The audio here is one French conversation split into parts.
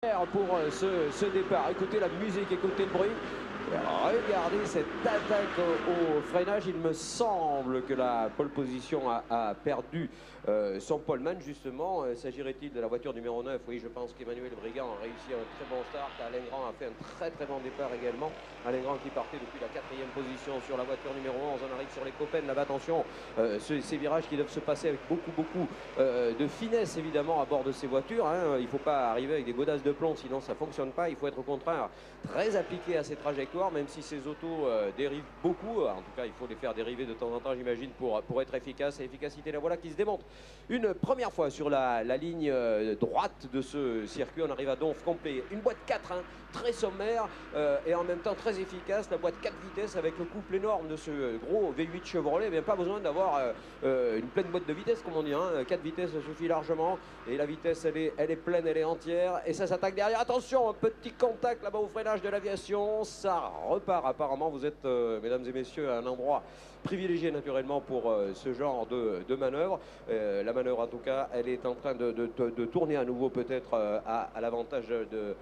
Pour ce départ. Écoutez la musique, écoutez le bruit. Regardez cette attaque au freinage. Il me semble que la pole position a perdu son poleman justement. S'agirait-il de la voiture numéro 9? Oui, je pense qu'Emmanuel Brigand a réussi un très bon start. Alain Grand a fait un très bon départ également. Alain Grand qui partait depuis la 4e position sur la voiture numéro 11. On arrive sur les Copen. Là-bas, attention, ces virages qui doivent se passer avec beaucoup de finesse évidemment à bord de ces voitures. Hein. Il ne faut pas arriver avec des godasses de plomb, sinon ça ne fonctionne pas. Il faut être au contraire très appliqué à ces trajectoires, même si ces autos dérivent beaucoup. En tout cas, il faut les faire dériver de temps en temps, j'imagine, pour être efficace. Et l'efficacité, la voilà qui se démonte une première fois sur la ligne droite de ce circuit. On arrive à Donf complet. Une boîte 4, hein, très sommaire et en même temps très efficace. La boîte 4 vitesses avec le couple énorme de ce gros V8 Chevrolet. Eh bien, pas besoin d'avoir une pleine boîte de vitesse, comme on dit. Hein. 4 vitesses, ça suffit largement. Et la vitesse, elle est pleine, elle est entière. Et ça s'attaque derrière. Attention, un petit contact là-bas au freinage de l'aviation. Ça repart. Apparemment, vous êtes, mesdames et messieurs, à un endroit privilégié naturellement pour ce genre de manœuvre. La manœuvre, en tout cas, elle est en train de tourner à nouveau peut-être à l'avantage de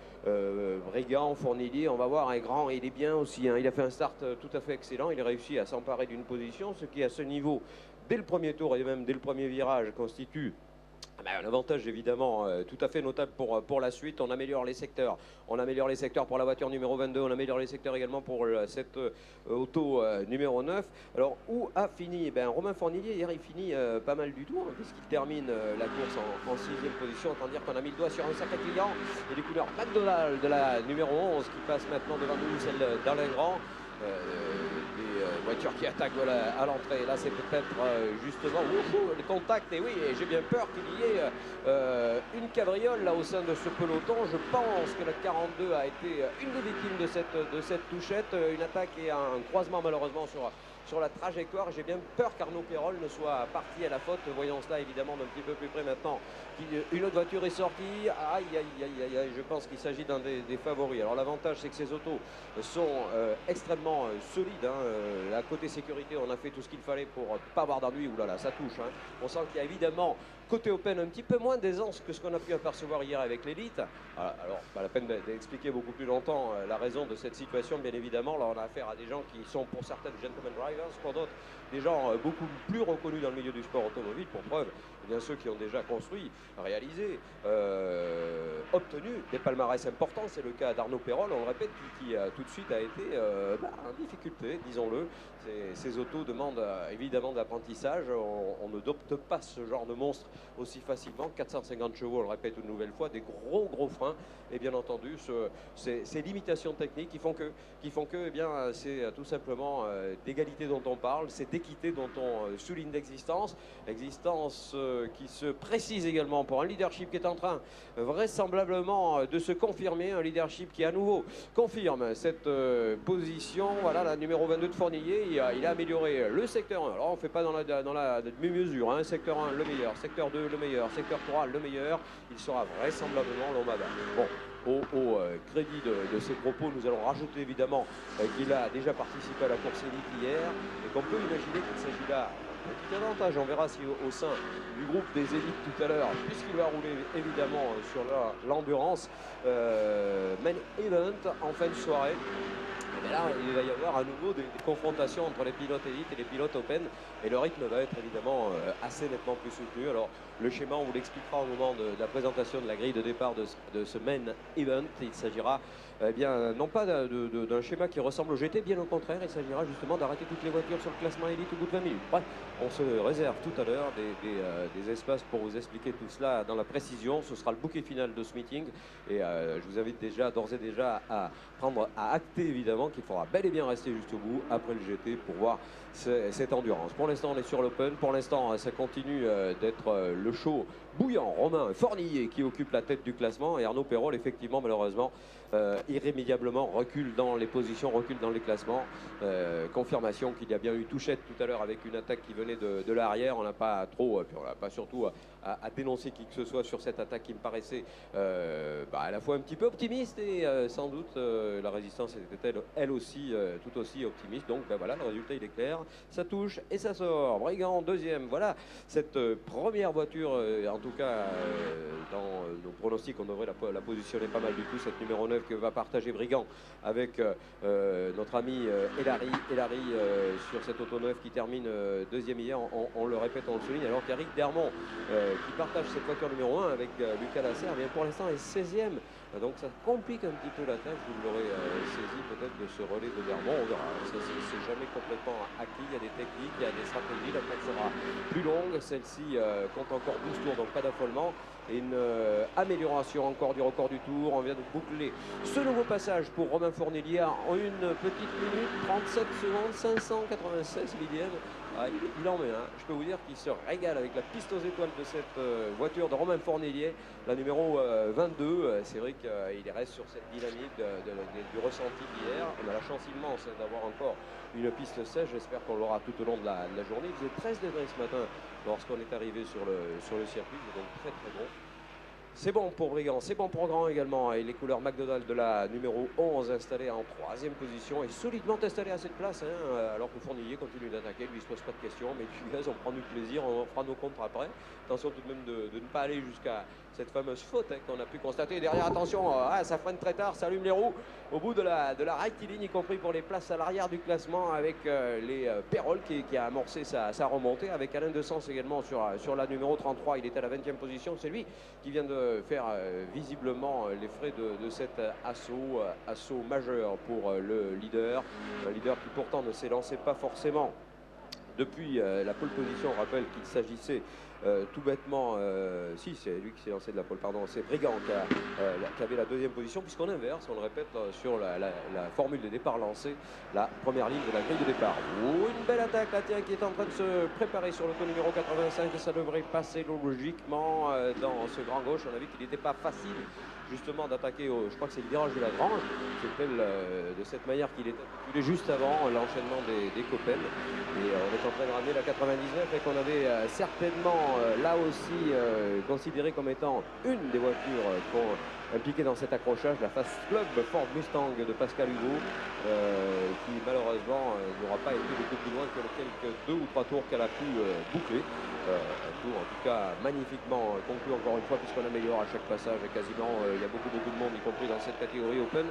Brigand, Fournillier. On va voir un Grand, il est bien aussi. Hein. Il a fait un start tout à fait excellent. Il a réussi à s'emparer d'une position, ce qui à ce niveau, dès le premier tour et même dès le premier virage, constitue un avantage évidemment tout à fait notable pour la suite. On améliore les secteurs. On améliore les secteurs pour la voiture numéro 22. On améliore les secteurs également pour cette auto numéro 9. Alors où a fini Romain Fournillier, hier il finit pas mal du tout, hein, puisqu'il termine la course en 6e position. Autant dire qu'on a mis le doigt sur un sacré client. Et les couleurs McDonald's de la numéro 11 qui passe maintenant devant nous, celle d'Alain Grand. Des voitures qui attaquent à l'entrée. Là, c'est peut-être justement le contact. Et oui, j'ai bien peur qu'il y ait une cabriole là au sein de ce peloton. Je pense que la 42 a été une des victimes de cette touchette. Une attaque et un croisement malheureusement sur la trajectoire. J'ai bien peur qu'Arnaud Pérol ne soit parti à la faute. Voyons cela évidemment d'un petit peu plus près maintenant. Une autre voiture est sortie. Aïe, je pense qu'il s'agit d'un des favoris. Alors l'avantage, c'est que ces autos sont extrêmement solides. Hein. À côté sécurité, on a fait tout ce qu'il fallait pour ne pas avoir d'ennui. Ouh là là, ça touche. Hein. On sent qu'il y a évidemment côté Open un petit peu moins d'aisance que ce qu'on a pu apercevoir hier avec l'élite. Alors, pas la peine d'expliquer beaucoup plus longtemps la raison de cette situation, bien évidemment. Là, on a affaire à des gens qui sont pour certains gentlemen drivers, pour d'autres des gens beaucoup plus reconnus dans le milieu du sport automobile. Pour preuve, eh bien ceux qui ont déjà construit, réalisé, obtenu des palmarès importants. C'est le cas d'Arnaud Pérol, on le répète, qui tout de suite a été en difficulté, disons-le. Ces autos demandent évidemment d'apprentissage. On ne dopte pas ce genre de monstre aussi facilement. 450 chevaux, on le répète une nouvelle fois, des gros freins. Et bien entendu, ces limitations techniques qui font que eh bien, c'est tout simplement d'égalité dont on parle, c'est d'équité dont on souligne l'existence. Existence qui se précise également pour un leadership qui est en train vraisemblablement de se confirmer. Un leadership qui à nouveau confirme cette position. Voilà la numéro 22 de Fournillier. Il a amélioré le secteur 1. Alors on ne fait pas dans la mesure. Hein. Secteur 1 le meilleur, secteur 2 le meilleur, secteur 3 le meilleur. Il sera vraisemblablement l'Ombada. Bon. Au crédit de ses propos, nous allons rajouter évidemment qu'il a déjà participé à la course élite hier et qu'on peut imaginer qu'il s'agit là d'un petit avantage. On verra si au sein du groupe des élites tout à l'heure, puisqu'il va rouler évidemment sur l'endurance main event en fin de soirée. Et là, il va y avoir à nouveau des confrontations entre les pilotes élites et les pilotes open. Et le rythme va être évidemment assez nettement plus soutenu. Alors, le schéma, on vous l'expliquera au moment de la présentation de la grille de départ de ce main event. Il s'agira, eh bien, non pas d'un schéma qui ressemble au GT, bien au contraire. Il s'agira justement d'arrêter toutes les voitures sur le classement élite au bout de 20 minutes. Bref, on se réserve tout à l'heure des espaces pour vous expliquer tout cela dans la précision. Ce sera le bouquet final de ce meeting. Et je vous invite d'ores et déjà à acter évidemment qu'il faudra bel et bien rester jusqu'au bout après le GT pour voir cette endurance. Pour l'instant, on est sur l'Open. Pour l'instant, ça continue d'être le show bouillant. Romain Fournillier qui occupe la tête du classement et Arnaud Pérol, effectivement, malheureusement, irrémédiablement recule dans les positions, recule dans les classements. Confirmation qu'il y a bien eu touchette tout à l'heure avec une attaque qui venait venait de l'arrière. On n'a pas trop, puis on n'a pas surtout à dénoncer qui que ce soit sur cette attaque qui me paraissait à la fois un petit peu optimiste et sans doute la résistance était elle aussi tout aussi optimiste. Donc voilà, le résultat il est clair, ça touche et ça sort. Brigand deuxième, voilà cette première voiture, en tout cas dans nos pronostics on devrait la positionner pas mal du tout, cette numéro 9 que va partager Brigand avec notre ami Elari sur cette auto 9 qui termine deuxième hier, on le répète, on le souligne, alors qu'Eric Dermont qui partage cette voiture numéro 1 avec Lucas Lasserre, bien pour l'instant est 16e. Donc ça complique un petit peu la tâche, vous l'aurez saisi peut-être de ce relais de Dermont, on verra, c'est jamais complètement acquis, il y a des techniques, il y a des stratégies, la course sera plus longue, celle-ci compte encore 12 tours, donc pas d'affolement, et une amélioration encore du record du tour, on vient de boucler ce nouveau passage pour Romain Fournillier en une petite minute, 37 secondes, 596 millièmes. Il en met un. Je peux vous dire qu'il se régale avec la piste aux étoiles de cette voiture de Romain Fournillier, la numéro 22. C'est vrai qu'il reste sur cette dynamique du ressenti d'hier. On a la chance immense d'avoir encore une piste sèche. J'espère qu'on l'aura tout au long de la journée. Il faisait 13 degrés ce matin lorsqu'on est arrivé sur le circuit. C'est donc très très bon. C'est bon pour Brigand, c'est bon pour Grand également. Et les couleurs McDonald's de la numéro 11 installée en troisième position et solidement installée à cette place. Alors que Fournillier continue d'attaquer, lui il se pose pas de questions. Mais puis on prend du plaisir, on fera nos comptes après. Attention tout de même de ne pas aller jusqu'à cette fameuse faute qu'on a pu constater. Derrière, attention, ça freine très tard, ça allume les roues. Au bout de la rectiligne, y compris pour les places à l'arrière du classement avec les Perrol qui a amorcé sa remontée. Avec Alain Dessens également sur la numéro 33. Il est à la 20e position. C'est lui qui vient de faire visiblement les frais de cet assaut majeur pour le leader. Un leader qui pourtant ne s'est lancé pas forcément depuis la pole position. On rappelle qu'il s'agissait tout bêtement, si c'est lui qui s'est lancé de la pole, pardon, c'est Brigand qui avait la deuxième position, puisqu'on inverse, on le répète, sur la formule de départ lancée, la première ligne de la grille de départ. Une belle attaque là, tiens, qui est en train de se préparer sur l'auto numéro 85, et ça devrait passer logiquement dans ce grand gauche. On a vu qu'il n'était pas facile justement d'attaquer, je crois que c'est le virage de la Grange, c'est de cette manière qu'il était appuyé juste avant l'enchaînement des Coppel. Et on est en train de ramener la 99 et qu'on avait certainement là aussi considéré comme étant une des voitures impliquées dans cet accrochage, la Fast Club Ford Mustang de Pascal Hugo, qui malheureusement n'aura pas été beaucoup plus loin que les quelques 2 ou 3 tours qu'elle a pu boucler. Un tour en tout cas magnifiquement conclu encore une fois, puisqu'on améliore à chaque passage et quasiment il y a beaucoup de monde, y compris dans cette catégorie Open,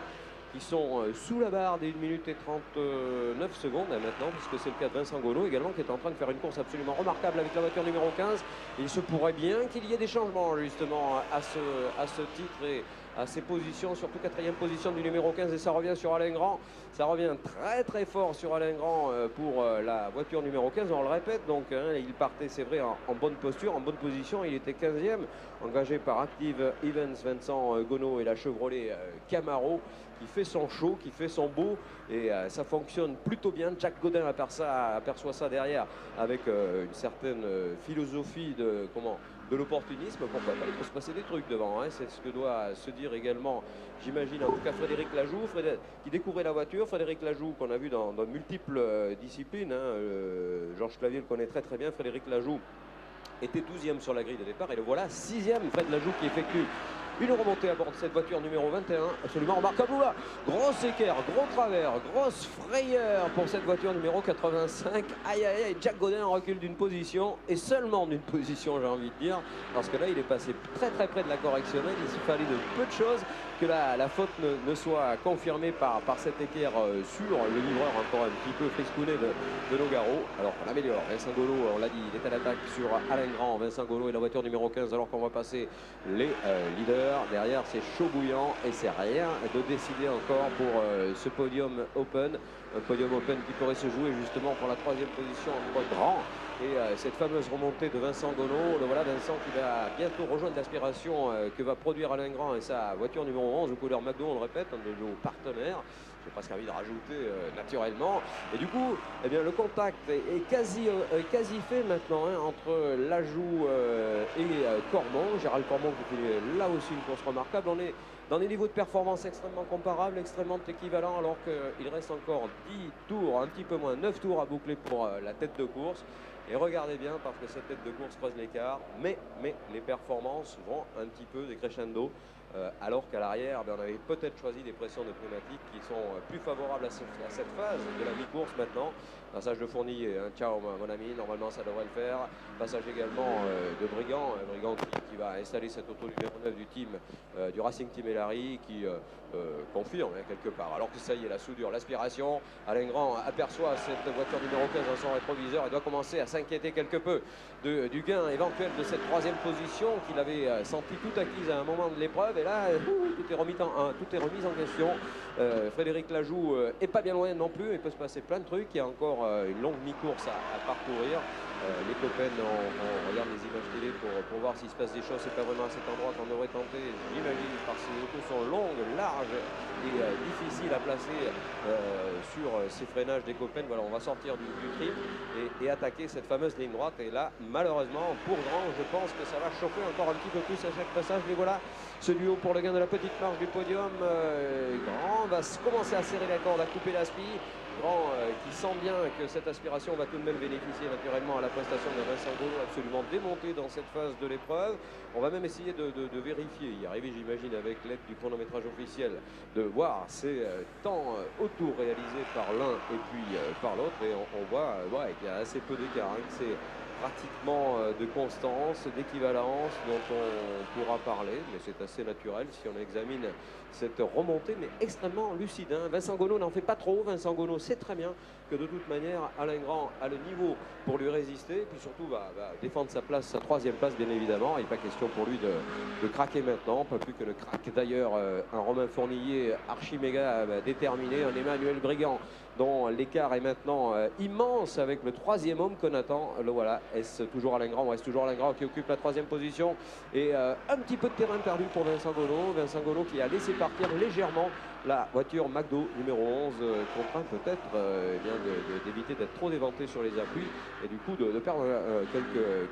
qui sont sous la barre des 1 minute et 39 secondes maintenant, puisque c'est le cas de Vincent Gonneau également, qui est en train de faire une course absolument remarquable avec la voiture numéro 15. Il se pourrait bien qu'il y ait des changements justement à ce titre et à ses positions, surtout 4e position du numéro 15, et ça revient sur Alain Grand. Ça revient très très fort sur Alain Grand pour la voiture numéro 15, on le répète. Donc il partait, c'est vrai, en bonne posture, en bonne position. Il était 15e, engagé par Active Events, Vincent Gonneau et la Chevrolet Camaro, qui fait son show, qui fait son beau, et ça fonctionne plutôt bien. Jack Godin aperçoit ça derrière avec une certaine philosophie de l'opportunisme. Pourquoi pas, il peut se passer des trucs devant, c'est ce que doit se dire également, j'imagine, en tout cas Frédéric Lajoux, qui découvrait la voiture. Frédéric Lajoux qu'on a vu dans de multiples disciplines, Georges Clavier le connaît très très bien. Frédéric Lajoux était 12e sur la grille de départ, et le voilà 6e, Fred Lajoux, qui effectue une remontée à bord de cette voiture numéro 21, absolument remarquable. Là, grosse équerre, gros travers, grosse frayeur pour cette voiture numéro 85. Aïe aïe aïe, Jack Godin en recul d'une position, et seulement d'une position, j'ai envie de dire, parce que là il est passé très très près de la correctionnelle. Il s'est fallu de peu de choses que la faute ne soit confirmée par cette équerre sur le livreur encore un petit peu friscouné de Nogaro. Alors qu'on améliore, Vincent Gonneau, on l'a dit, il est à l'attaque sur Alain Grand. Vincent Gonneau et la voiture numéro 15, alors qu'on va passer les leaders. Derrière, c'est chaud bouillant et c'est rien de décider encore pour ce podium Open. Un podium Open qui pourrait se jouer justement pour la 3e position entre Grand et cette fameuse remontée de Vincent Gonneau. Le voilà, Vincent, qui va bientôt rejoindre l'aspiration que va produire Alain Grand et sa voiture numéro 11 aux couleurs McDo, on le répète, un de nos partenaires. J'ai presque envie de rajouter naturellement. Et du coup, eh bien, le contact est quasi fait maintenant entre Lajoux et Cormon. Gérald Cormon qui fait là aussi une course remarquable. On est dans des niveaux de performance extrêmement comparables, extrêmement équivalents, alors qu'il reste encore 10 tours, un petit peu moins, 9 tours à boucler pour la tête de course. Et regardez bien, parce que cette tête de course creuse l'écart, mais les performances vont un petit peu décrescendo, alors qu'à l'arrière, on avait peut-être choisi des pressions de pneumatiques qui sont plus favorables à cette phase de la mi-course maintenant. Passage de Fournier, hein, ciao mon ami, normalement ça devrait le faire. Passage également de Brigand, Brigand qui va installer cette auto numéro 9 du team, du Racing Team Elari, qui confirme hein, quelque part. Alors que ça y est, la soudure, l'aspiration, Alain Grand aperçoit cette voiture numéro 15 dans son rétroviseur et doit commencer à s'inquiéter quelque peu du gain éventuel de cette troisième position qu'il avait senti tout acquise à un moment de l'épreuve. Et là, tout est remis en question. Frédéric Lajoux est pas bien loin non plus. Il peut se passer plein de trucs. Il y a encore une longue mi-course à parcourir. Les copains, on regarde les images télé pour voir s'il se passe des choses. C'est pas vraiment à cet endroit qu'on aurait tenté, j'imagine, parce que les autos sont longues, larges et difficiles à placer sur ces freinages des copains. Voilà, on va sortir du trip et attaquer cette fameuse ligne droite. Et là, malheureusement, pour Grand, je pense que ça va chauffer encore un petit peu plus à chaque passage. Mais voilà, ce duo pour le gain de la petite marge du podium. Grand va commencer à serrer la corde, à couper la spie. Grand qui sent bien que cette aspiration va tout de même bénéficier naturellement à la prestation de Vincent Gonneau, absolument démonté dans cette phase de l'épreuve. On va même essayer de vérifier, y arriver j'imagine avec l'aide du chronométrage officiel, de voir ces temps autour réalisés par l'un et puis par l'autre. Et on voit ouais, qu'il y a assez peu d'écart, hein, que c'est pratiquement de constance, d'équivalence dont on pourra parler, mais c'est assez naturel si on examine cette remontée, mais extrêmement lucide. Hein. Vincent Gonneau n'en fait pas trop. Vincent Gonneau sait très bien que de toute manière, Alain Grand a le niveau pour lui résister, puis surtout va défendre sa place, sa troisième place bien évidemment. Il n'est pas question pour lui de craquer maintenant, pas plus que le craque d'ailleurs un Romain Fournier archi méga déterminé, un Emmanuel Brigand dont l'écart est maintenant immense avec le troisième homme qu'on attend. Le voilà, est-ce toujours Alain Grand? Est-ce toujours Alain Grand qui occupe la troisième position? Et un petit peu de terrain perdu pour Vincent Gonneau. Vincent Gonneau qui a laissé partir légèrement la voiture McDo numéro 11, contraint peut-être d'éviter d'être trop déventé sur les appuis et du coup de perdre quelques